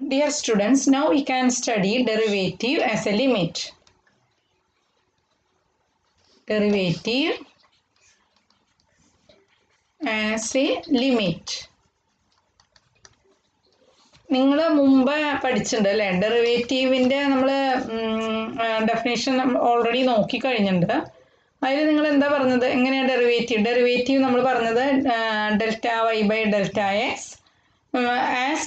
Dear students, now we can study derivative as a limit. Derivative as a limit. നിങ്ങൾ മുമ്പ് പഠിച്ചിട്ടുണ്ട് അല്ലേ? ഡെറിവേറ്റീവിൻ്റെ നമ്മൾ ഡെഫിനേഷൻ ഓൾറെഡി നോക്കിക്കഴിഞ്ഞിട്ടുണ്ട്. അതിൽ നിങ്ങൾ എന്താ പറഞ്ഞത്? എങ്ങനെയാണ് ഡെറിവേറ്റീവ് നമ്മൾ പറഞ്ഞത് delta y by delta x as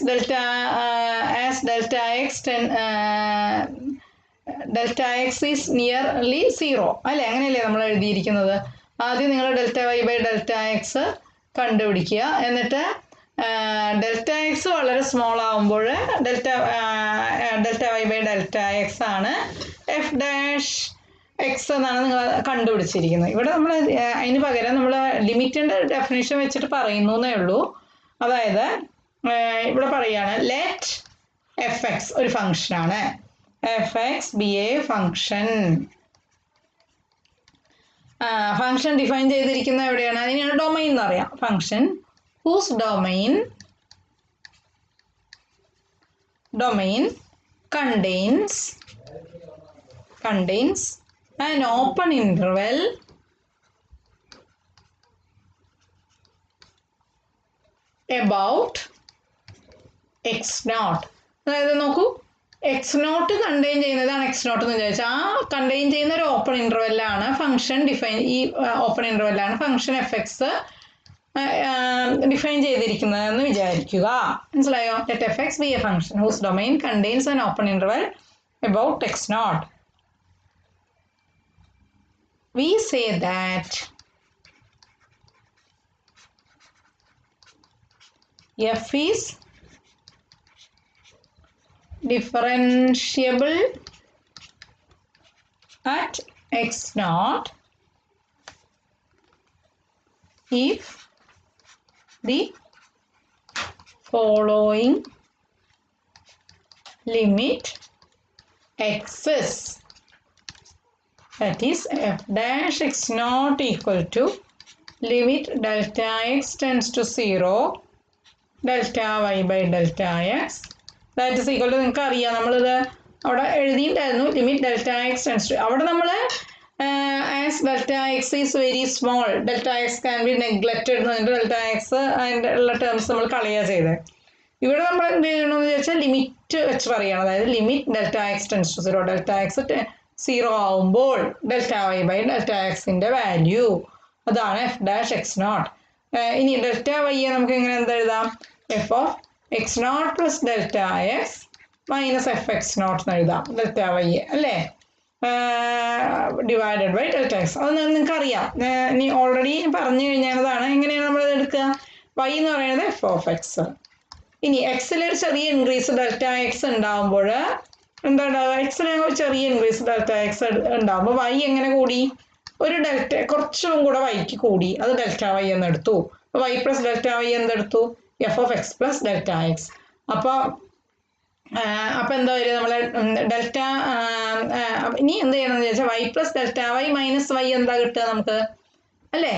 delta x is nearly 0 അല്ലേ? അങ്ങനെയല്ലേ നമ്മൾ എഴുതിയിരിക്കുന്നത്. ആദ്യം നിങ്ങൾ delta y by delta x കണ്ടുപിടിക്കുക. എന്നിട്ട് ഡെൽറ്റ എക്സ് വളരെ സ്മോൾ ആകുമ്പോൾ delta y by delta x ആണ് എഫ് ഡാഷ് എക്സ് എന്നാണ് നിങ്ങൾ കണ്ടുപിടിച്ചിരിക്കുന്നത്. ഇവിടെ നമ്മൾ അതിന് പകരം നമ്മൾ ലിമിറ്റിൻ്റെ ഡെഫിനേഷൻ വെച്ചിട്ട് പറയുന്നു എന്നേ ഉള്ളൂ. അതായത് ഇവിടെ പറയുകയാണ് ലെറ്റ് എഫ് എക്സ് ഒരു ഫംഗ്ഷനാണ്, F x be a function. Function define ചെയ്തിരിക്കുന്നത് എവിടെയാണ്? അതിനാണ് ഡൊമൈൻ എന്ന് പറയാം. Function whose domain contains an open interval about x naught. അതായത് നോക്കൂ, എക്സ് നോട്ട് കണ്ടെയ്ൻ ചെയ്യുന്നതാണ് എക്സ് നോട്ട് എന്ന് വിചാരിച്ചാൽ ആ കണ്ടെയ്ൻ ചെയ്യുന്ന ഒരു ഓപ്പൺ ഇൻ്റർവെല്ലാണ് ഫംഗ്ഷൻ ഡിഫൈൻ. ഈ ഓപ്പൺ ഇൻ്റർവെല്ലാണ് ഫംഗ്ഷൻ എഫ് എക്സ് ഡിഫൈൻ ചെയ്തിരിക്കുന്നതെന്ന് വിചാരിക്കുക. മനസ്സിലായോ? Let f x be a function whose domain contains an open interval about x naught. We say that f is differentiable at x naught if the following limit exists, that is f dash x naught equal to limit delta x tends to 0 delta y by delta x that is equal to, നിങ്ങൾക്ക് അറിയാം നമ്മളിത് അവിടെ എഴുതിയിട്ടുണ്ടായിരുന്നു limit delta x tends to. അവിടെ നമ്മൾ as delta x is very small delta x can be neglected എന്ന് പറഞ്ഞിട്ട് delta X അതിൻ്റെ ഉള്ള ടേംസ് നമ്മൾ കളയുക ചെയ്തത്. ഇവിടെ നമ്മൾ എന്ത് ചെയ്യണമെന്ന് ചോദിച്ചാൽ ലിമിറ്റ് വെച്ച് പറയുകയാണ്. അതായത് limit delta x tends to 0 delta x 0 ആവുമ്പോൾ ഡെൽറ്റ വൈ ബൈ ഡെൽറ്റ എക്സിൻ്റെ വാല്യൂ അതാണ് എഫ് ഡാഷ് എക്സ് നോട്ട്. ഇനി ഡെൽറ്റ വൈയെ നമുക്ക് എങ്ങനെ എന്തെഴുതാം? F of x naught plus delta x minus f x naught എന്ന് എഴുതാം. ഡെൽറ്റ വൈയെ അല്ലേ ഡിവൈഡഡ് ബൈ ഡെൽറ്റ എക്സ്. അത് നിങ്ങൾക്ക് അറിയാം, ഇനി ഓൾറെഡി പറഞ്ഞു കഴിഞ്ഞതാണ്. എങ്ങനെയാണ് നമ്മളത് എടുക്കുക? വൈ എന്ന് പറയുന്നത് എഫ് ഓഫ് എക്സ്. ഇനി എക്സിലൊരു ചെറിയ ഇൻക്രീസ് ഡെൽറ്റ എക്സ് ഉണ്ടാകുമ്പോൾ എന്താ ഉണ്ടാവുക? എക്സിൽ ചെറിയ ഇൻക്രീസ് ഡെൽറ്റ എക്സ് ഉണ്ടാകുമ്പോൾ വൈ എങ്ങനെ കൂടി? ഒരു ഡെൽറ്റ കുറച്ചും കൂടെ വൈക്ക് കൂടി, അത് ഡെൽറ്റ വൈ എന്ന് എടുത്തു. വൈ പ്ലസ് ഡെൽറ്റ വൈ എന്തെടുത്തു? F of x plus delta x. അപ്പോൾ എന്താ വരിക? നമ്മൾ ഡെൽറ്റ ഇനി എന്ത് ചെയ്യണമെന്ന് ചോദിച്ചാൽ y plus delta y minus y എന്താ കിട്ടുക നമുക്ക് അല്ലേ?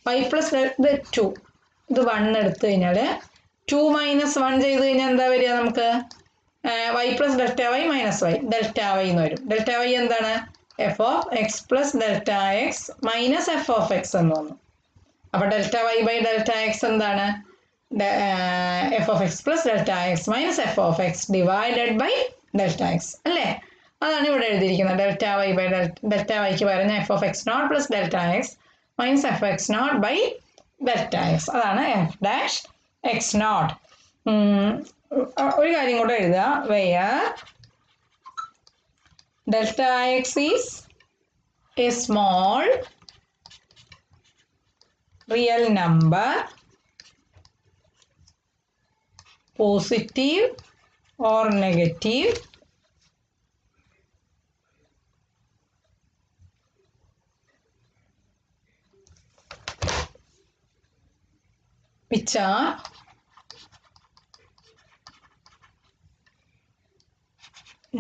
വൈ പ്ലസ് ഇത് 2, ഇത് 1 എടുത്തു കഴിഞ്ഞാൽ 2 മൈനസ് 1 ചെയ്ത് കഴിഞ്ഞാൽ എന്താ വരിക നമുക്ക്? Y plus delta y minus y delta y എന്ന് വരും. ഡെൽറ്റ വൈ എന്താണ്? F of x plus delta x minus f of x എന്ന് വന്നു. അപ്പോൾ delta y by delta x എന്താണ്? F of x plus delta x minus f of x divided by delta x അല്ലേ? അതാണ് ഇവിടെ എഴുതിയിരിക്കുന്നത്. Delta y by delta വൈക്ക് പകരം f of x naught plus delta x minus f x naught by delta x. അതാണ് f dash x naught. ഒരു കാര്യം കൂടെ എഴുതുക. Where delta x is a small real number, positive or negative, which are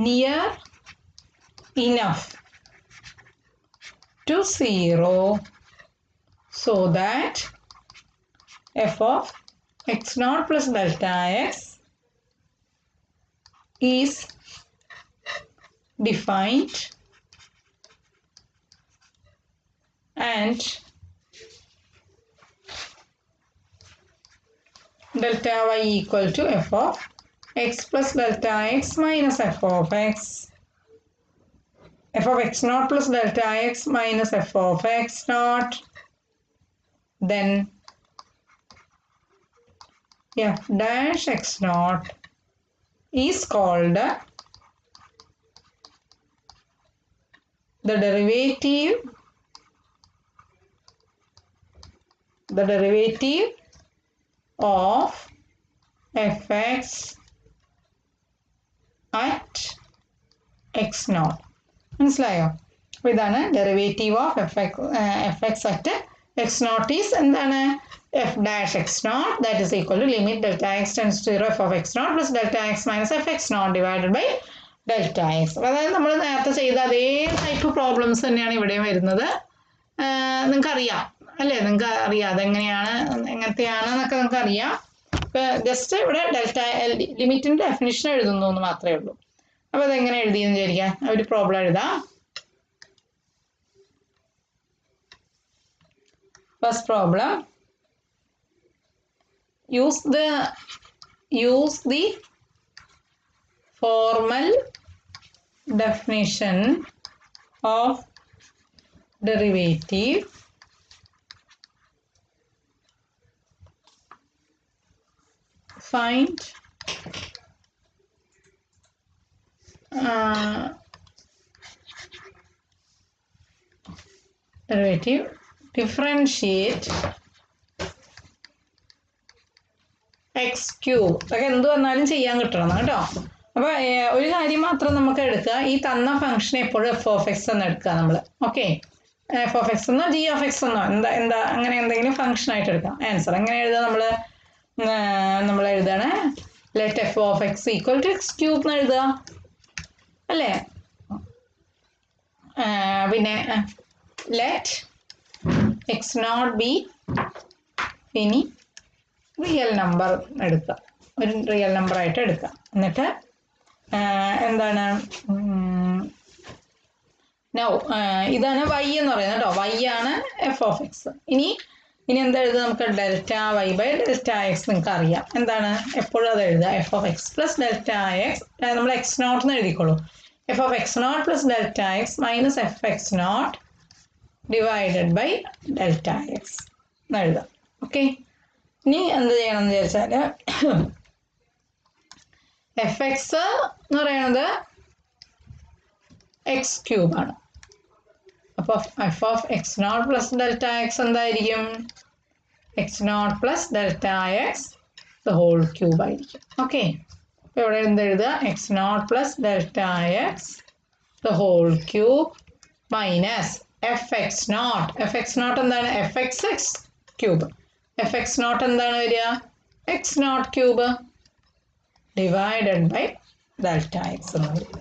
near enough to 0 so that f of x naught plus delta x is defined and delta y equal to f of x plus delta x minus f of x naught plus delta x minus f of x naught, then f dash x naught is called the derivative of fx at x naught. മനസ്സിലായോ? അപ്പോൾ ഇതാണ് derivative of fx at x naught is എന്താണ്? f dash x naught that is equal to limit delta x tends to 0 f of x naught plus delta x minus fx naught divided by delta x. അതായത് നമ്മൾ നേരത്തെ ചെയ്ത അതേ type problems തന്നെയാണ് ഇവിടെ വരുന്നത്. നിങ്ങൾക്ക് അറിയാം അല്ലേ? നിങ്ങൾക്ക് അറിയാം അതെങ്ങനെയാണ് എങ്ങനത്തെയാണെന്നൊക്കെ നിങ്ങൾക്ക് അറിയാം. ജസ്റ്റ് ഇവിടെ ഡെൽറ്റ ലിമിറ്റിൻ്റെ ഡെഫിനിഷൻ എഴുതുന്നു എന്ന് മാത്രമേ ഉള്ളൂ. അപ്പോൾ അതെങ്ങനെ എഴുതിയെന്ന് വിചാരിക്കാം. ഒരു പ്രോബ്ലം എഴുതാം. First problem, use the formal definition of derivative find derivative differentiate x cube. അതൊക്കെ എന്ത് വന്നാലും ചെയ്യാൻ കിട്ടണം കേട്ടോ. അപ്പോൾ ഒരു കാര്യം മാത്രം നമുക്ക് എടുക്കുക, ഈ തന്ന ഫംഗ്ഷൻ എപ്പോഴും എഫ് ഓഫ് എക്സ് എന്ന് എടുക്കുക നമ്മൾ. ഓക്കെ, എഫ് ഓഫ് എക്സ് എന്നോ ജി ഓഫ് എക്സ് എന്നോ എന്താ അങ്ങനെ എന്തെങ്കിലും ഫംഗ്ഷൻ ആയിട്ട് എടുക്കാം. ആൻസർ എങ്ങനെ എഴുതുക? നമ്മൾ എഴുതാണ് let f of x equal to x cube എന്ന് എഴുതുക അല്ലേ? പിന്നെ ലെറ്റ് എക്സ് നോട്ട് ബി ഇനി റിയൽ നമ്പർ എടുക്കുക, ഒരു റിയൽ നമ്പർ ആയിട്ട് എടുക്കുക. എന്നിട്ട് എന്താണ് നൗ ഇതാണ് വൈ എന്ന് പറയുന്നത് കേട്ടോ. വൈ ആണ് എഫ് ഓഫ് എക്സ്. ഇനി എന്താ എഴുതുക? നമുക്ക് delta y by delta x നിങ്ങൾക്ക് അറിയാം എന്താണ്, എപ്പോഴും അത് എഴുതുക. F of x plus delta x, നമ്മൾ എക്സ് നോട്ട് എന്ന് എഴുതിക്കോളൂ. F of x naught plus delta x minus f x naught divided by delta x എന്ന് എഴുതാം. ഓക്കെ, ഇനി എന്ത് ചെയ്യണം എന്ന് വിചാരിച്ചാൽ എഫ് എക്സ് എന്ന് പറയുന്നത് എക്സ് ക്യൂബാണ്. അപ്പോൾ f of x naught plus delta x എന്തായിരിക്കും? X naught plus delta x the whole cube ആയിരിക്കും. ഓക്കെ, അപ്പോൾ ഇവിടെ എന്തെഴുതുക? X naught plus delta x the whole cube minus f x naught. F x naught എന്താണ്? F x x cube. F x naught എന്താണ് വരിക? X naught cube divided by delta x എന്ന് വരും.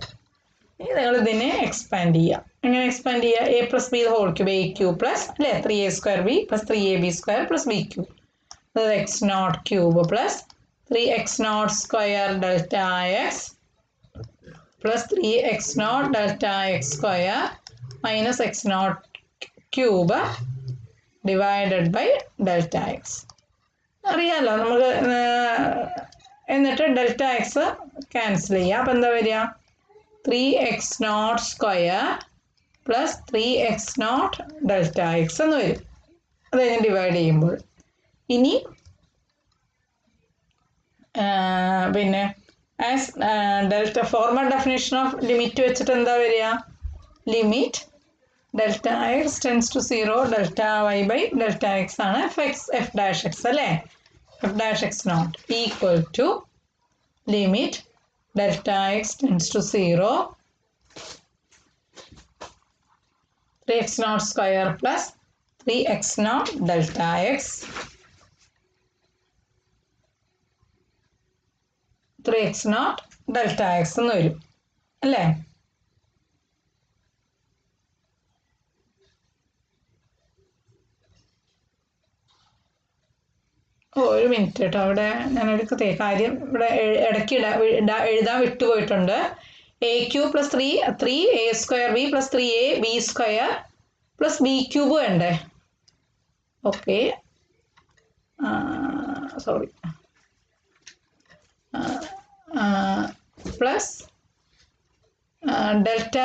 ഇനി നിങ്ങൾ ഇതിനെ എക്സ്പാൻഡ് ചെയ്യുക. എങ്ങനെ എക്സ്പാൻഡ് ചെയ്യുക? A plus b whole cube, a cube plus അല്ലേ 3a square b plus 3ab square plus b cube, അത് x naught cube plus 3x naught square delta x plus 3x naught delta x square minus x naught cube divided by delta x. അറിയാമല്ലോ നമുക്ക്. എന്നിട്ട് delta X cancel ചെയ്യുക. അപ്പം എന്താ വരിക? 3x naught square plus 3x naught delta x എന്ന് വരും. അത് കഴിഞ്ഞ് ഡിവൈഡ് ചെയ്യുമ്പോൾ ഇനി പിന്നെ as delta formal definition of limit വെച്ചിട്ട് എന്താ വരിക? Limit delta x tends to 0 delta y by delta x ആണ് എഫ് ഡാഷ് എക്സ് അല്ലേ? F dash x not equal to limit delta x tends to 0 3x naught square plus 3x naught delta x 3x naught delta x എന്ന് വരും അല്ലേ? ഒരു minute കേട്ടോ, അവിടെ ഞാനൊരു കാര്യം ഇവിടെ ഇടയ്ക്ക് എഴുതാൻ വിട്ടുപോയിട്ടുണ്ട്. A cube plus 3 a square b plus 3a b square plus b cube വേണ്ടേ? Okay, sorry, plus delta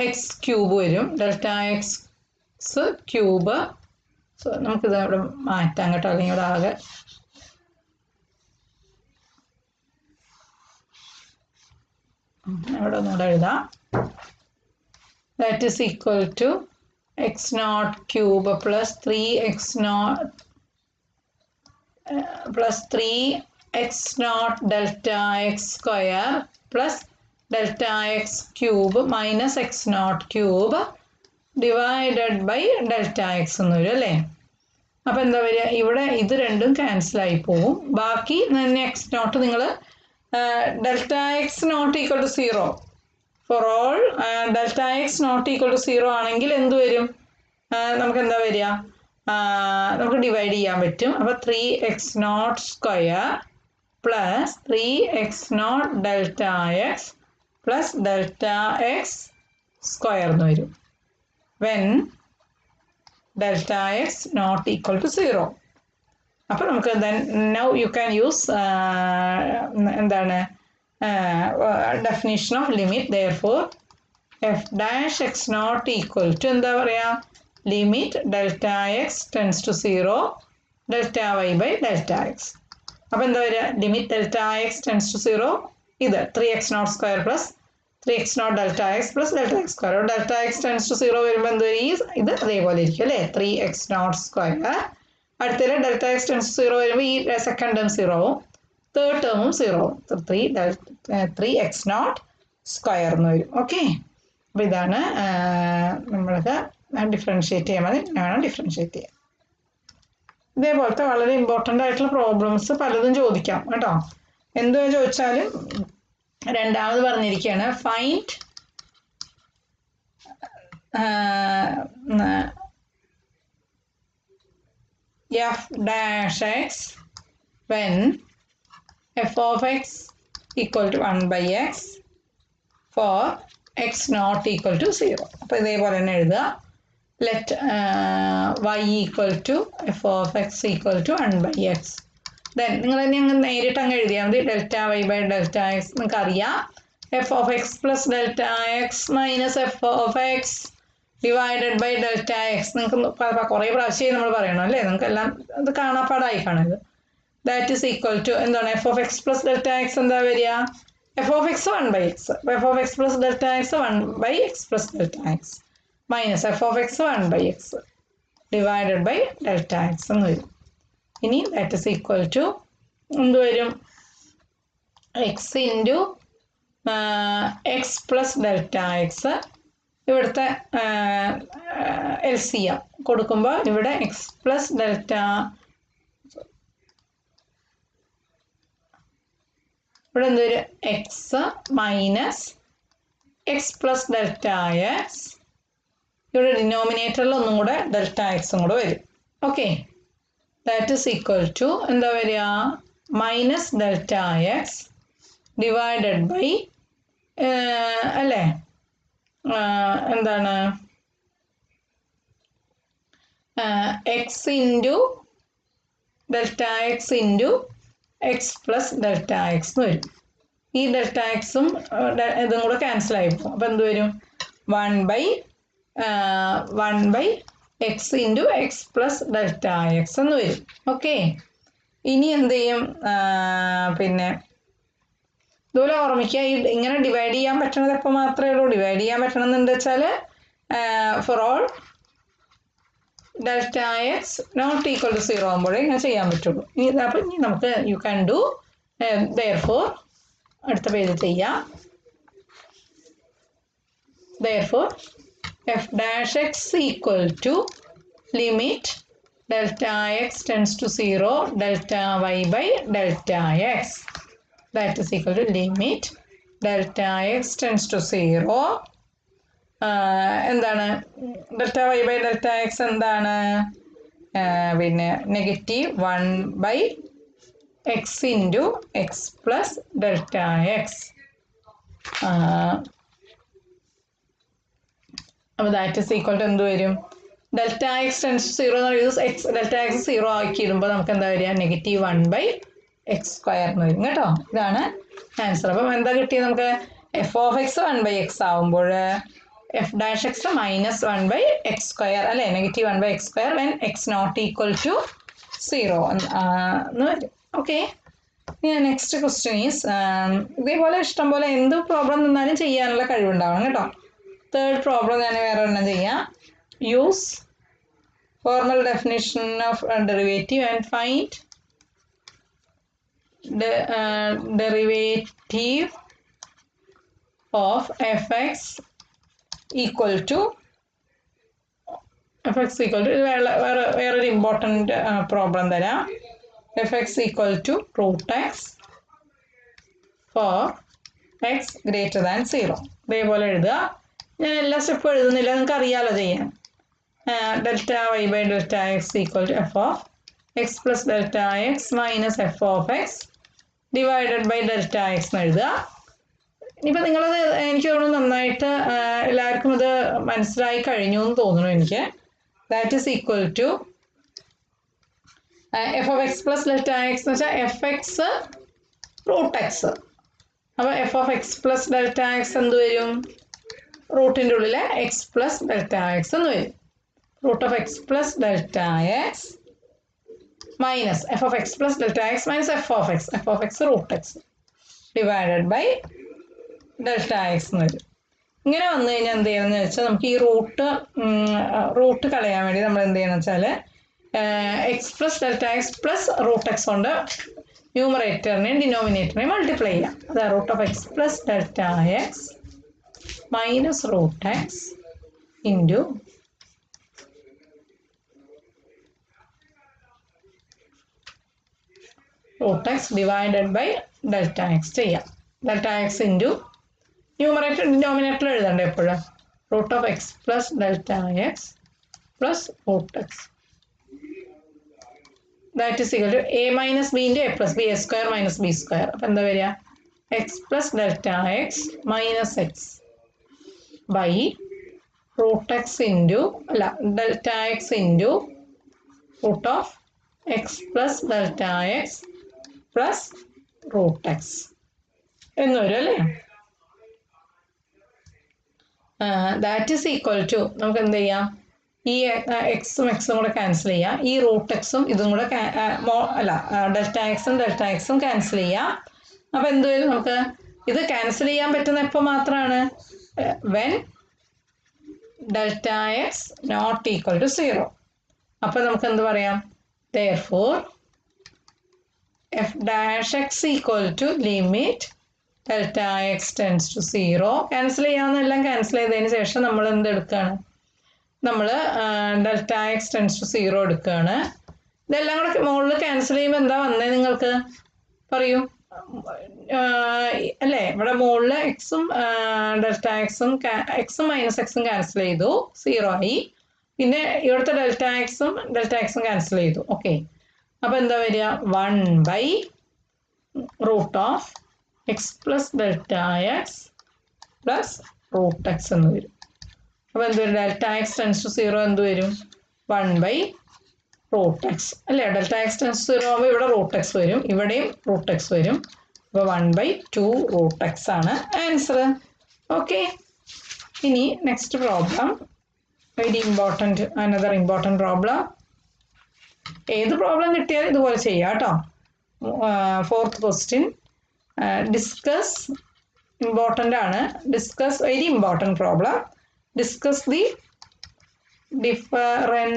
x cube വരും. Delta x cube. സോ നമുക്കിത് ഇവിടെ മാറ്റാം കേട്ടോ, അല്ലെങ്കിൽ ഇവിടെ ആകെ ഇവിടെ ഒന്നുകൂടെ എഴുതാം. That is equal to x naught cube plus 3x0 plus 3x0 delta x square plus delta x cube minus x0 cube divided by delta x എന്ന് വരും അല്ലേ? അപ്പം എന്താ വരിക? ഇവിടെ ഇത് രണ്ടും ക്യാൻസലായി പോവും. ബാക്കി തന്നെ x0 നിങ്ങൾ delta x not equal to 0 for all delta x not equal to 0 ആണെങ്കിൽ എന്ത് വരും? നമുക്ക് എന്താ വരിക? നമുക്ക് ഡിവൈഡ് ചെയ്യാൻ പറ്റും. അപ്പോൾ 3x0 square plus 3x0 delta x plus delta x square എന്ന് വരും when delta x not equal to 0. അപ്പോൾ നമുക്ക് നൗ യു ക്യാൻ യൂസ് എന്താണ് definition of limit. Therefore f dash x not equal to എന്താ പറയുക? Limit delta x tends to 0 delta y by delta x. അപ്പോൾ എന്താ വരിക? Limit delta x tends to 0 ഇത് 3x0 square plus 3x0 delta x plus delta x square. Delta x tends to 0 വരുമ്പോൾ എന്ത് വരും? ഇത് അതേപോലെ ഇരിക്കും അല്ലേ? 3x0 square. അടുത്തതിൽ ഡെൽറ്റ എക്സ് ടെൻസ് ടു 0 വരുമ്പോൾ ഈ സെക്കൻഡ് ടേം 0 ആവും, തേർഡ് ടേമും 0 ആവും. 3x0 സ്ക്വയർ എന്ന് വരും. ഓക്കെ, അപ്പോൾ ഇതാണ് നമ്മൾക്ക് ഡിഫറൻഷ്യേറ്റ് ചെയ്യാൻ മതി. വേണം ഡിഫറൻഷ്യേറ്റ് ചെയ്യാൻ. ഇതേപോലത്തെ വളരെ ഇമ്പോർട്ടൻ്റ് ആയിട്ടുള്ള പ്രോബ്ലംസ് പലതും ചോദിക്കാം കേട്ടോ. എന്ത് ചോദിച്ചാലും രണ്ടാമത് പറഞ്ഞിരിക്കുകയാണ്, find f dash x when f of x equal to 1 by x for x not equal to 0. അപ്പോൾ ഇതേപോലെ തന്നെ എഴുതുക. let y equal to f of x equal to 1 by x. then നിങ്ങൾ തന്നെ അങ്ങ് നേരിട്ട് അങ്ങ് എഴുതിയാൽ മതി. Delta y by delta x നിങ്ങൾക്ക് അറിയാം. F of x plus delta x minus f of x divided by delta x. നിങ്ങൾക്ക് കുറേ പ്രാവശ്യം നമ്മൾ പറയണം അല്ലേ? നിങ്ങൾക്ക് എല്ലാം അത് കാണാപ്പാടായി കാണരുത്. ദാറ്റ് ഈസ് ഈക്വൽ ടു എന്താണ്? F of x plus delta x എന്താ വരിക? F of x 1 by x. F of x plus delta x 1 by x plus delta x minus f of x 1 by x divided by delta x എന്ന് വരും. ഇനി that is equal to എന്ത് വരും? X into x plus delta x. ഇവിടുത്തെ LCM കൊടുക്കുമ്പോൾ ഇവിടെ X plus delta ഇവിടെ എന്ത് വരും? X minus x plus delta x. ഇവിടെ ഡിനോമിനേറ്ററിൽ ഒന്നും കൂടെ ഡെൽറ്റ എക്സും കൂടെ വരും. Okay, that is equal to എന്താ വരിക? Minus delta x divided by അല്ലേ എന്താണ് x into delta x into x plus delta x എന്ന് വരും. ഈ ഡെൽറ്റ എക്സും ഇതും കൂടെ ക്യാൻസൽ ആയി പോകും. അപ്പോൾ എന്ത് വരും? 1 by X into x plus delta x എന്ന് വരും. ഓക്കെ, ഇനി എന്ത് ചെയ്യും? പിന്നെ ഇതുപോലെ ഓർമ്മിക്കുക, ഇങ്ങനെ ഡിവൈഡ് ചെയ്യാൻ പറ്റണത് എപ്പോൾ മാത്രമേ ഉള്ളൂ? ഡിവൈഡ് ചെയ്യാൻ പറ്റണമെന്നുണ്ട് വെച്ചാൽ for all delta x not equal to 0 ആകുമ്പോഴേ ഇങ്ങനെ ചെയ്യാൻ പറ്റുള്ളൂ. അപ്പോൾ ഇനി നമുക്ക് യു ക്യാൻ ഡു ദെയർഫോർ അടുത്ത പേജ് ചെയ്യാം. Therefore f dash x equal to limit delta x tends to 0 delta y by delta x. that is equal to limit delta x tends to 0 എന്താണ്? Delta y by delta x എന്താണ്? പിന്നെ -1 by x into x plus delta x. അപ്പോൾ that is equal to എന്ത് വരും? Delta x tends to 0 എന്ന് പറയുന്നത് X delta x 0 ആക്കി ഇടുമ്പോൾ നമുക്ക് എന്താ വരിക? -1/x² എന്ന് വരും കേട്ടോ. ഇതാണ് ആൻസർ. അപ്പം എന്താ കിട്ടിയത് നമുക്ക്? f of x 1/x ആവുമ്പോൾ f dash x -1/x² അല്ലേ? -1/x² when x not equal to 0 എന്ന് വരും. ഓക്കെ, നെക്സ്റ്റ് ക്വസ്റ്റ്യൻ ഈസ് ഇതേപോലെ ഇഷ്ടംപോലെ എന്ത് പ്രോബ്ലം തന്നാലും ചെയ്യാനുള്ള കഴിവുണ്ടാവണം കേട്ടോ. തേർഡ് പ്രോബ്ലം ഞാൻ വേറെ ഒരെണ്ണം ചെയ്യാം. Use formal definition of derivative and find derivative of equal to വേറൊരു ഇമ്പോർട്ടൻറ്റ് പ്രോബ്ലം തരാം. fx equal to √x for x greater than 0. ഇതേപോലെ എഴുതുക. ഞാൻ എല്ലാ സ്റ്റെപ്പും എഴുതുന്നില്ല, നിങ്ങൾക്ക് അറിയാലോ ചെയ്യാൻ. Delta y by delta x equal to f of x plus delta x minus f of x divided by delta x എന്ന് എഴുതുക. ഇനിയിപ്പോൾ നിങ്ങളത് എനിക്ക് തോന്നുന്നു നന്നായിട്ട് എല്ലാവർക്കും ഇത് മനസ്സിലായി കഴിഞ്ഞു എന്ന് തോന്നുന്നു എനിക്ക്. That is equal to f of x plus delta x എന്ന് വെച്ചാൽ fx √x. അപ്പോൾ f of x plus delta x എന്ത് വരും? റൂട്ടിൻ്റെ ഉള്ളിൽ x പ്ലസ് ഡെൽറ്റ x എന്ന് വരും. Root of x plus delta x minus f of x plus delta x minus f of x √x divided by delta x എന്ന് വരും. ഇങ്ങനെ വന്നു കഴിഞ്ഞാൽ എന്ത് ചെയ്യണമെന്ന് വെച്ചാൽ നമുക്ക് ഈ റൂട്ട് കളയാൻ വേണ്ടി നമ്മൾ എന്ത് ചെയ്യണം വെച്ചാൽ x plus delta x plus √x കൊണ്ട് ന്യൂമറേറ്ററിനെയും ഡിനോമിനേറ്ററിനെയും മൾട്ടിപ്ലൈ ചെയ്യാം. അതാ root of x plus delta x minus √x into √x divided by delta x ചെയ്യാം. Delta x into numerator denominator എഴുതണ്ടേ എപ്പോഴും? Root of x plus delta x plus √x. That is equal to a minus b into a plus b, a² minus b². അപ്പം എന്താ വരിക? x plus delta x minus x by √x into delta x into root of x plus delta x plus √x എന്ന് വരും അല്ലേ? That is equal to നമുക്ക് എന്ത് ചെയ്യാം? ഈ എക്സും എക്സും കൂടെ ക്യാൻസൽ ചെയ്യാം. ഈ √xും ഇതും കൂടെ ഡെൽറ്റ എക്സും ക്യാൻസൽ ചെയ്യാം. അപ്പോൾ എന്ത് വരും? നമുക്ക് ഇത് ക്യാൻസൽ ചെയ്യാൻ പറ്റുന്ന എപ്പോൾ മാത്രമാണ്? When delta x not equal to 0. അപ്പോൾ നമുക്ക് എന്ത് പറയാം? therefore f dash x equal to limit delta x tends to 0. Cancel ചെയ്യാവുന്നതെല്ലാം ക്യാൻസൽ ചെയ്തതിന് ശേഷം നമ്മൾ എന്ത് എടുക്കുകയാണ്? നമ്മൾ ഡെൽറ്റ എക്സ് ടെൻസ് ടു 0 എടുക്കുകയാണ്. ഇതെല്ലാം കൂടെ മുകളിൽ ക്യാൻസൽ ചെയ്യുമ്പോൾ എന്താ വന്നേ നിങ്ങൾക്ക് പറയൂ അല്ലേ? ഇവിടെ മുകളിൽ എക്സും ഡെൽറ്റ എക്സും മൈനസ് എക്സും ക്യാൻസൽ ചെയ്തു, 0 ആയി. പിന്നെ ഇവിടുത്തെ ഡെൽറ്റ എക്സും ക്യാൻസൽ ചെയ്തു. ഓക്കെ, അപ്പോൾ എന്താ വരിക? 1/√ of x plus delta x plus √x എന്ന് വരും. അപ്പോൾ എന്ത് വരും? ഡെൽറ്റ എക്സ് ടെൻസ് ടു 0 എന്ത് വരും? 1/√x അല്ലേ? ഡെൽറ്റ എക്സ് ടെൻസ് ടു 0 ആകുമ്പോൾ ഇവിടെ √x വരും, ഇവിടെയും √x വരും. അപ്പോൾ 1/2√x ആണ് ആൻസർ. ഓക്കെ, ഇനി next problem, very important, another important problem. ഏത് പ്രോബ്ലം കിട്ടിയാലും ഇതുപോലെ ചെയ്യാം കേട്ടോ. ഫോർത്ത് ക്വസ്റ്റ്യൻ, ഡിസ്കസ്, ഇമ്പോർട്ടൻ്റ് ആണ്. Discuss, very important problem. Discuss the differentiability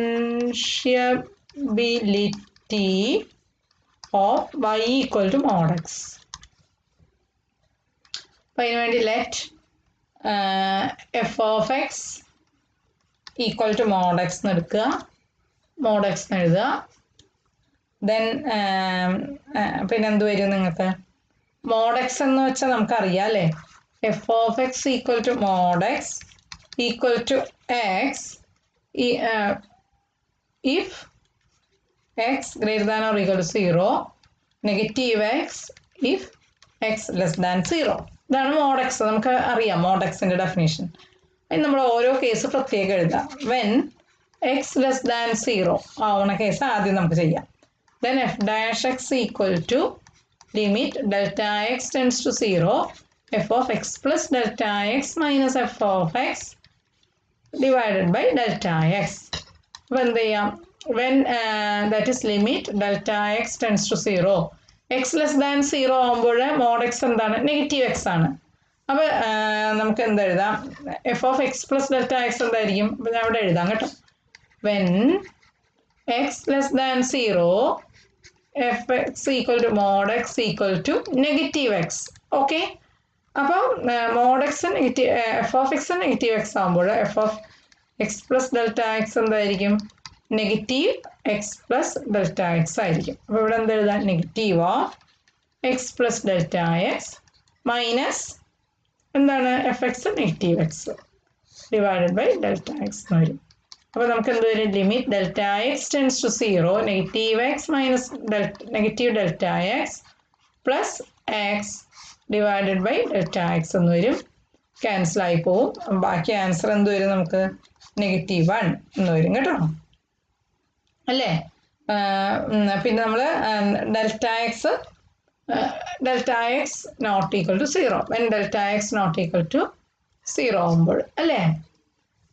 of y equal to mod x. അപ്പം അതിന് വേണ്ടി let f of x equal to mod x എന്ന് എടുക്കുക, mod x എന്ന് എഴുതുക. ദെൻ പിന്നെ എന്ത് വരും നിങ്ങൾക്ക്? mod x എന്ന് വെച്ചാൽ നമുക്കറിയാം അല്ലേ? f of x equal to mod x equal to x if x greater than or equal to 0, negative x if x less than 0. ഇതാണ് മോഡ് എക്സ്. നമുക്ക് അറിയാം മോഡ് എക്സിൻ്റെ ഡെഫിനേഷൻ. അതിന് നമ്മൾ ഓരോ കേസ് പ്രത്യേകം എഴുതാം. വെൻ എക്സ് ലെസ് ദാൻ 0 ആവുന്ന കേസ് ആദ്യം നമുക്ക് ചെയ്യാം. Then f dash x equal to limit delta x tends to 0 f of x plus delta x minus f of x divided by delta x. അപ്പോൾ എന്ത് ചെയ്യാം? When that is limit delta x tends to 0 x less than 0 ആകുമ്പോൾ mod x എന്താണ്? Negative x ആണ്. അപ്പോൾ നമുക്ക് എന്തെഴുതാം? F of x plus delta x എന്തായിരിക്കും? അപ്പോൾ ഞാൻ ഇവിടെ എഴുതാം കേട്ടോ. When X less than 0 f x equal to mod x equal to negative x. Okay, അപ്പോൾ mod x negative f of x negative x ആകുമ്പോൾ f of x plus delta x എന്തായിരിക്കും? Negative x plus delta x ആയിരിക്കും. അപ്പോൾ ഇവിടെ എന്ത് എഴുതാം? Negative of x plus delta x minus എന്താണ്? F x negative x divided by delta x എന്ന് വരും. അപ്പോൾ നമുക്ക് എന്ത് വരും? Limit delta x tends to 0 negative X minus negative delta x plus x divided by delta x എന്ന് വരും. ക്യാൻസലായി പോവും. ബാക്കി ആൻസർ എന്ത് വരും? നമുക്ക് -1 എന്ന് വരും കേട്ടോ, അല്ലേ? പിന്നെ നമ്മൾ delta x not equal to 0 when delta x not equal to 0 ആകുമ്പോൾ, അല്ലേ?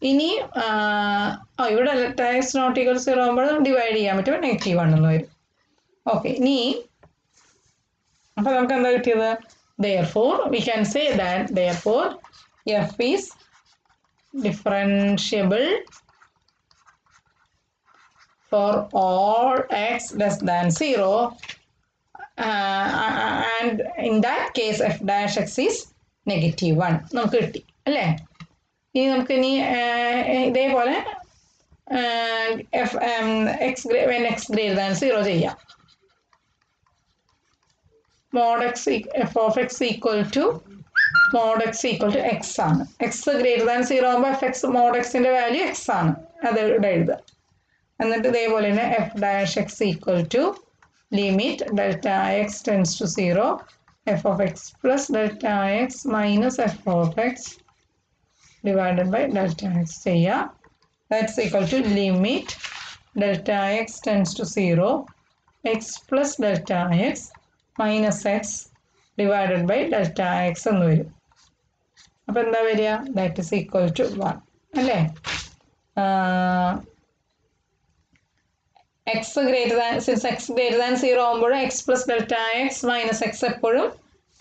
ഇനി ഇവിടെ delta x not equal to 0 ആകുമ്പോൾ ഡിവൈഡ് ചെയ്യാൻ പറ്റും, -1 എന്ന് വരും. ഓക്കെ, ഇനി അപ്പോൾ നമുക്ക് എന്താ കിട്ടിയത്? therefore we can say that therefore f is differentiable for all x less than 0 and in that case f dash x is -1 നമുക്ക് കിട്ടി, അല്ലേ? ഇനി നമുക്ക് ഇതേപോലെ when x greater than 0 ചെയ്യാം. mod x f of x equal to mod x equal to x ആണ്. x greater than 0 ആകുമ്പോൾ f x mod x ന്റെ വാല്യൂ x ആണ്, അത് ഇവിടെ എഴുതുക. എന്നിട്ട് ഇതേപോലെ തന്നെ f dash x equal to limit delta x tends to 0 f of x plus delta x minus f of x divided by delta x ചെയ്യുക. That's equal to limit delta x tends to 0 x plus delta x minus x divided by delta x എന്ന് വരും. അപ്പോൾ എന്താ വരിക? that is equal to 1, അല്ലേ? x greater than, since x greater than 0 ആകുമ്പോൾ x plus delta x minus x എപ്പോഴും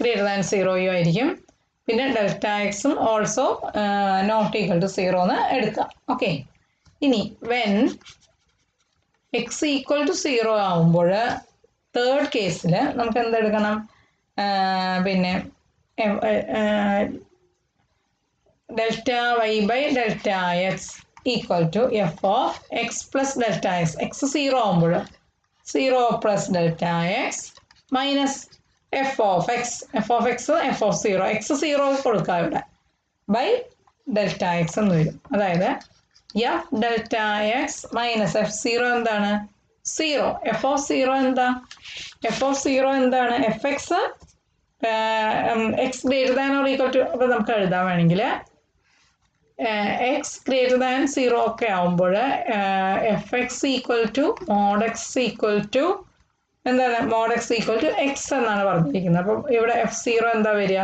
greater than 0 ആയിരിക്കും. പിന്നെ ഡെൽറ്റ എക്സും ഓൾസോ നോട്ട് ഈക്വൽ ടു 0 എന്ന് എടുക്കാം. ഓക്കെ, ഇനി വെൻ എക്സ് ഈക്വൽ ടു 0 ആകുമ്പോൾ തേർഡ് കേസിൽ നമുക്ക് എന്തെടുക്കണം? പിന്നെ delta y by delta x equal to f of x plus delta x. X 0 ആകുമ്പോൾ 0 plus delta x minus f of x f of 0 x 0 കൊടുക്കുക ഇവിടെ ബൈ ഡെൽറ്റ എക്സ് എന്ന് വരും. അതായത് f delta x minus f 0 എന്താണ്? 0. F of 0 എന്താ? F of 0 എന്താണ്? F x x greater than or equal to, അപ്പോൾ നമുക്ക് എഴുതാൻ വേണമെങ്കിൽ എക്സ് ഗ്രേറ്റർ ദാൻ 0 ഒക്കെ ആവുമ്പോൾ f x equal to mod x equal to എന്താണ്? Mod x equal to x എന്നാണ് പറഞ്ഞിരിക്കുന്നത്. അപ്പം ഇവിടെ എഫ് 0 എന്താ വരിക?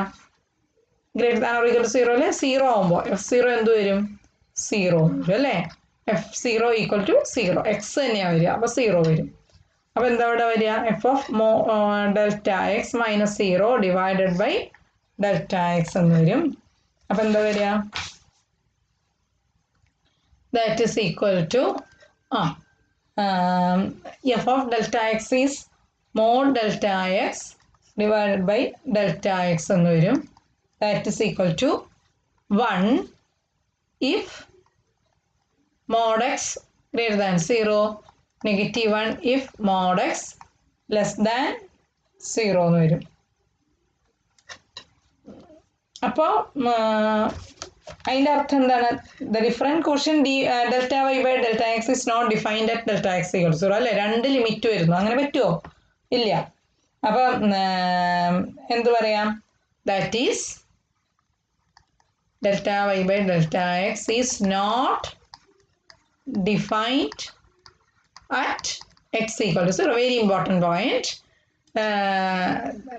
Greater than or equal to 0 അല്ലേ? 0 ആവുമ്പോൾ എഫ് 0 എന്ത് വരും? 0 വരും, അല്ലേ? എഫ് 0 ഈക്വൽ ടു 0 എക്സ് തന്നെയാണ് വരിക, അപ്പോൾ 0 വരും. അപ്പോൾ എന്താ ഇവിടെ വരിക? F of delta x minus 0 divided by delta x എന്ന് വരും. അപ്പോൾ എന്താ വരിക? That is equal to f of delta x is mod delta x divided by delta x എന്ന് വരും. That is equal to 1 if mod x greater than 0, -1 if mod x less than 0 എന്ന് വരും. അപ്പോൾ അതിൻ്റെ അർത്ഥം എന്താണ്? The different question delta y by delta x is not defined at delta x equal to 0, അല്ലേ? 2 limit വരുന്നു. അങ്ങനെ പറ്റുമോ? ഇല്ല. അപ്പം എന്ത് പറയാം, that is delta y by delta x is not defined at x equal to 0. Very important point.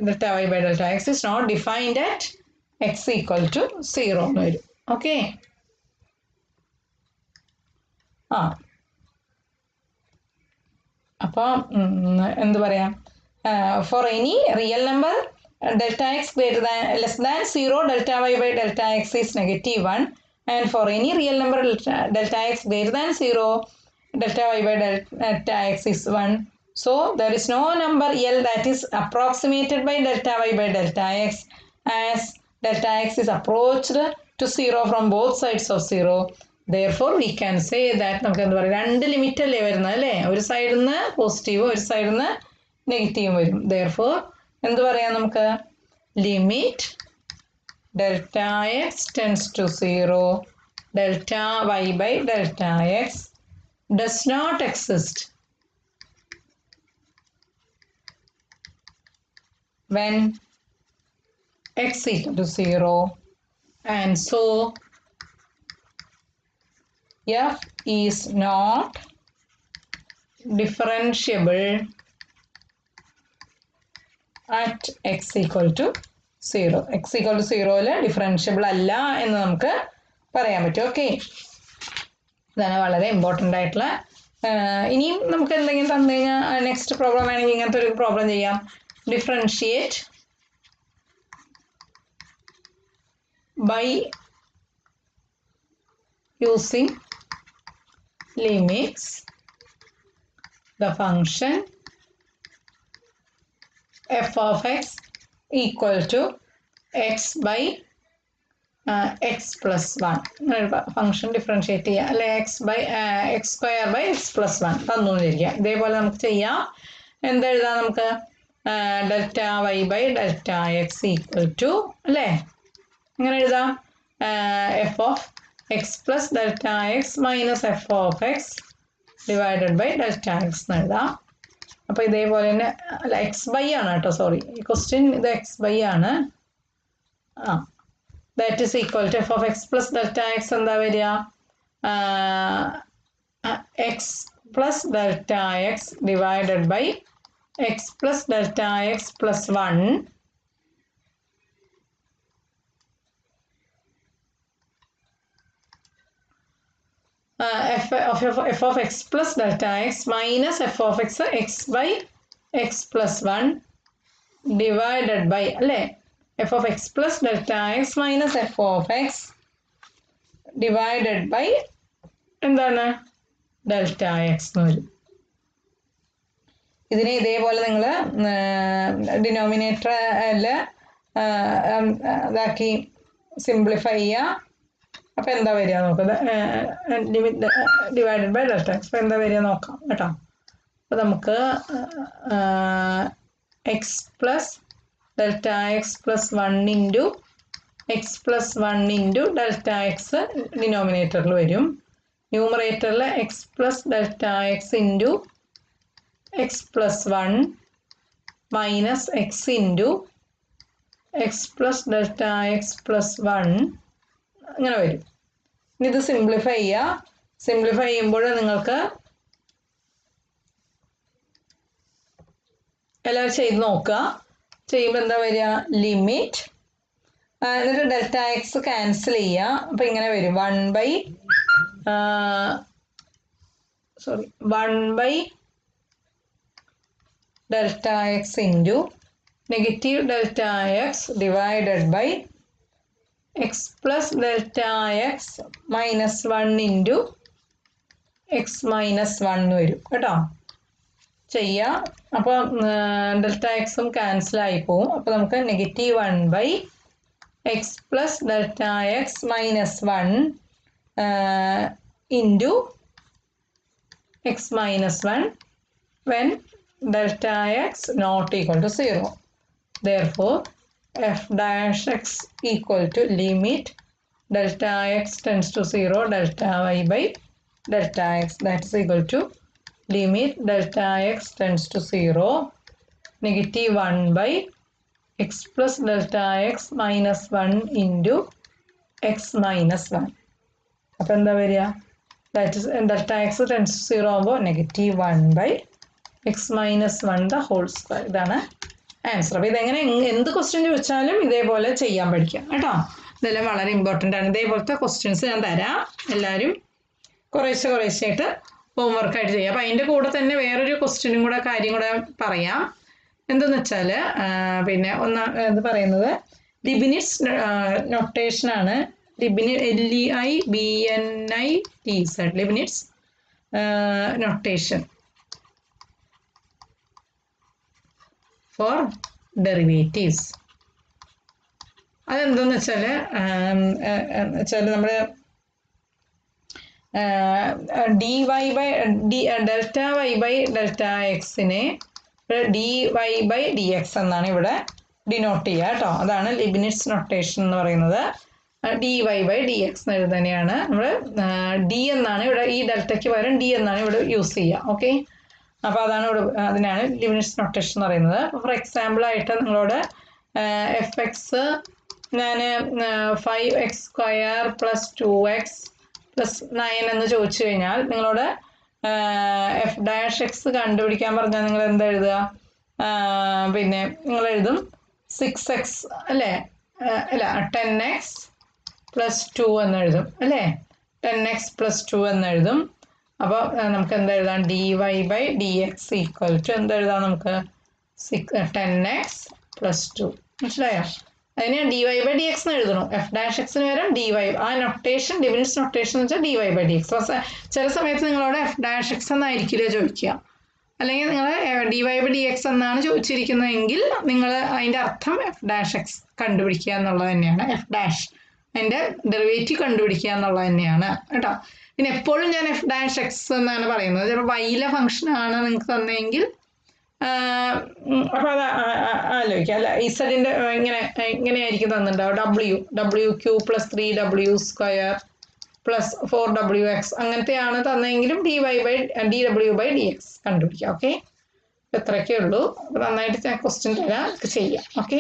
Delta y by delta x is not defined at x equal to 0. Okay. അപ്പം എന്ത് പറയാം, for any real number delta x greater than less than 0, delta y by delta x is -1, and for any real number delta x greater than 0, delta y by delta x is 1. So there is no number L that is approximated by delta y by delta x as delta x is approached to 0 from both sides of 0. Therefore we can say that നമുക്ക് എന്താ പറയുക, രണ്ട് limit അല്ലേ വരുന്നത് അല്ലേ, ഒരു സൈഡിൽ നിന്ന് പോസിറ്റീവ് ഒരു സൈഡിൽ നിന്ന് നെഗറ്റീവ് വരും. Therefore എന്ത് പറയാം നമുക്ക്, limit delta x tends to 0 delta y by delta x does not exist when x equal to 0, and so f is not differentiable at x equal to 0. x equal to 0 differentiable അല്ല എന്ന് നമുക്ക് പറയാൻ പറ്റും. Okay, ഇതാണ് വളരെ important ആയിട്ടുള്ള. ഇനിയും നമുക്ക് എന്തെങ്കിലും തന്നു കഴിഞ്ഞാൽ നെക്സ്റ്റ് പ്രോബ്ലം വേണമെങ്കിൽ ഇങ്ങനത്തെ ഒരു പ്രോബ്ലം ചെയ്യാം. Differentiate by using limits the function f of x equal to x by x plus 1. Function differentiate ചെയ്യുക അല്ലെ, x by x square by x plus 1 തന്നു എന്നിരിക്കുക. ഇതേപോലെ നമുക്ക് ചെയ്യാം. എന്തെഴുതാം നമുക്ക്, delta y by delta x equal to അല്ലേ, ഇങ്ങനെ എഴുതാം, f of x plus delta x minus f of x divided by delta x എന്ന് എഴുതാം. അപ്പോൾ ഇതേപോലെ തന്നെ അല്ല, എക്സ് ബൈ ആണ് കേട്ടോ, സോറി ഈ ക്വസ്റ്റ്യൻ ഇത് എക്സ് ബൈ ആണ്. That is equal to f of x plus delta x എന്താ വരിക, x plus delta x divided by x plus delta x plus 1 f of x plus delta x minus f of x x by x plus 1 divided by അല്ലേ, f of x plus delta x minus f of x divided by എന്താണ് delta x എന്ന് വരും. ഇതിനെ ഇതേപോലെ നിങ്ങൾ ഡിനോമിനേറ്ററിൽ ഇതാക്കി simplify ചെയ്യുക. അപ്പോൾ എന്താ വരിക നോക്കുക, limit divided by delta x. അപ്പോൾ എന്താ വരിക നോക്കാം കേട്ടോ. അപ്പോൾ നമുക്ക് x plus delta x plus 1 into x plus 1 into delta x ഡിനോമിനേറ്ററിൽ വരും. ന്യൂമറേറ്ററിൽ x plus delta x into x plus 1 minus x into x plus delta x plus 1 അങ്ങനെ വരും. ഇനി ഇത് സിംപ്ലിഫൈ ചെയ്യുക. സിംപ്ലിഫൈ ചെയ്യുമ്പോൾ നിങ്ങൾക്ക് എല്ലാവരും ചെയ്ത് നോക്കുക. ചെയ്യുമ്പോൾ എന്താ വരിക, ലിമിറ്റ് എന്നിട്ട് ഡെൽറ്റ എക്സ് ക്യാൻസൽ ചെയ്യുക. അപ്പോൾ ഇങ്ങനെ വരും 1 by delta x into negative delta x divided by x plus delta x minus 1 into x minus 1 വരും കേട്ടോ. ചെയ്യുക. അപ്പോൾ ഡെൽറ്റ എക്സും ക്യാൻസലായി പോവും. അപ്പോൾ നമുക്ക് negative 1 by x plus delta x minus 1 into x minus 1 when delta x not equal to 0. Therefore f dash x equal to limit delta x tends to 0 delta y by delta x, that is equal to limit delta x tends to 0 negative 1 by x plus delta x minus 1 into x minus 1. അപ്പോൾ എന്താ വരിക? That is delta x tends to 0 ആകുമ്പോൾ negative 1 by x minus 1 the whole square. ഇതാണ് answer. അപ്പോൾ ഇതെങ്ങനെ എന്ത് question ചോദിച്ചാലും ഇതേപോലെ ചെയ്യാൻ പഠിക്കാം കേട്ടോ. ഇതെല്ലാം വളരെ ഇമ്പോർട്ടൻ്റ് ആണ്. ഇതേപോലത്തെ ക്വസ്റ്റ്യൻസ് ഞാൻ തരാം. എല്ലാവരും കുറേശ്ശെയായിട്ട് ഹോംവർക്കായിട്ട് ചെയ്യാം. അപ്പോൾ അതിൻ്റെ കൂടെ തന്നെ വേറൊരു ക്വസ്റ്റ്യനും കൂടെ കാര്യം കൂടെ പറയാം. എന്തെന്ന് വെച്ചാൽ പിന്നെ ഇത് പറയുന്നത് ലിബിനിറ്റ്സ് നൊട്ടേഷനാണ്. LEIBNITZ Leibniz notation for derivatives. അതെന്താന്ന് വെച്ചാൽ നമ്മൾ ഡെൽറ്റ വൈ ബൈ ഡെൽറ്റ എക്സിനെ dy/dx എന്നാണ് ഇവിടെ ഡിനോട്ട് ചെയ്യുക കേട്ടോ. അതാണ് ലിബിനിറ്റ്സ് നൊട്ടേഷൻ എന്ന് പറയുന്നത്. dy/dx എന്ന് എഴുതുന്നതിനെയാണ് നമ്മൾ ഡി എന്നാണ് ഇവിടെ, ഈ ഡെൽറ്റയ്ക്ക് പകരം ഡി എന്നാണ് ഇവിടെ യൂസ് ചെയ്യുക. ഓക്കെ, അപ്പോൾ അതാണ് ഇവിടെ, അതിനാണ് ലിബിനിറ്റ്സ് നൊട്ടേഷൻ എന്ന് പറയുന്നത്. ഫോർ എക്സാമ്പിൾ ആയിട്ട് നിങ്ങളോട് fx ഞാൻ 5x² + 2x + 9 എന്ന് ചോദിച്ചു കഴിഞ്ഞാൽ നിങ്ങളോട് f' കണ്ടുപിടിക്കാൻ പറഞ്ഞാൽ നിങ്ങൾ എന്താ എഴുതുക? പിന്നെ നിങ്ങൾ എഴുതും 6x അല്ലേ? അല്ല 10x + 2 എന്ന് എഴുതും അല്ലേ? 10x + 2 എന്ന് എഴുതും. അപ്പോൾ നമുക്ക് എന്താ എഴുതാം? dy/dx ഈക്വൽ ടു എന്താ എഴുതാം നമുക്ക്? 10x + 2. മനസ്സിലായോ? അതിന് dy/dx എന്ന് എഴുതണം. f'(x)ന് പകരം dy. ആ നൊട്ടേഷൻ ലിബിനിറ്റ്സ് നൊട്ടേഷൻ എന്ന് വെച്ചാൽ dy/dx. ചില സമയത്ത് നിങ്ങളോട് f'(x) എന്നായിരിക്കില്ല ചോദിക്കുക, അല്ലെങ്കിൽ നിങ്ങൾ dy/dx എന്നാണ് ചോദിച്ചിരിക്കുന്നതെങ്കിൽ നിങ്ങൾ അതിൻ്റെ അർത്ഥം f'(x) കണ്ടുപിടിക്കുക എന്നുള്ളത് തന്നെയാണ്. f' അതിൻ്റെ ഡെറിവേറ്റീവ് കണ്ടുപിടിക്കുക എന്നുള്ളത് തന്നെയാണ് കേട്ടോ. പിന്നെ എപ്പോഴും ഞാൻ f'(x) എന്നാണ് പറയുന്നത്. ചിലപ്പോൾ വൈയിലെ ഫംഗ്ഷനാണ് നിങ്ങൾക്ക് തന്നെങ്കിൽ അപ്പോൾ അത് ആലോചിക്കുക. അല്ല ഇസഡിൻ്റെ ഇങ്ങനെയായിരിക്കും തന്നിട്ടുണ്ടാവും. WQ + 3W² + 4WX അങ്ങനത്തെയാണ് തന്നെങ്കിലും dw/dx കണ്ടുപിടിക്കുക. ഓക്കെ, ഇത്രയൊക്കെ ഉള്ളൂ. അപ്പോൾ നന്നായിട്ട് ഞാൻ ക്വസ്റ്റ്യൻ തരാം, ചെയ്യാം. ഓക്കെ.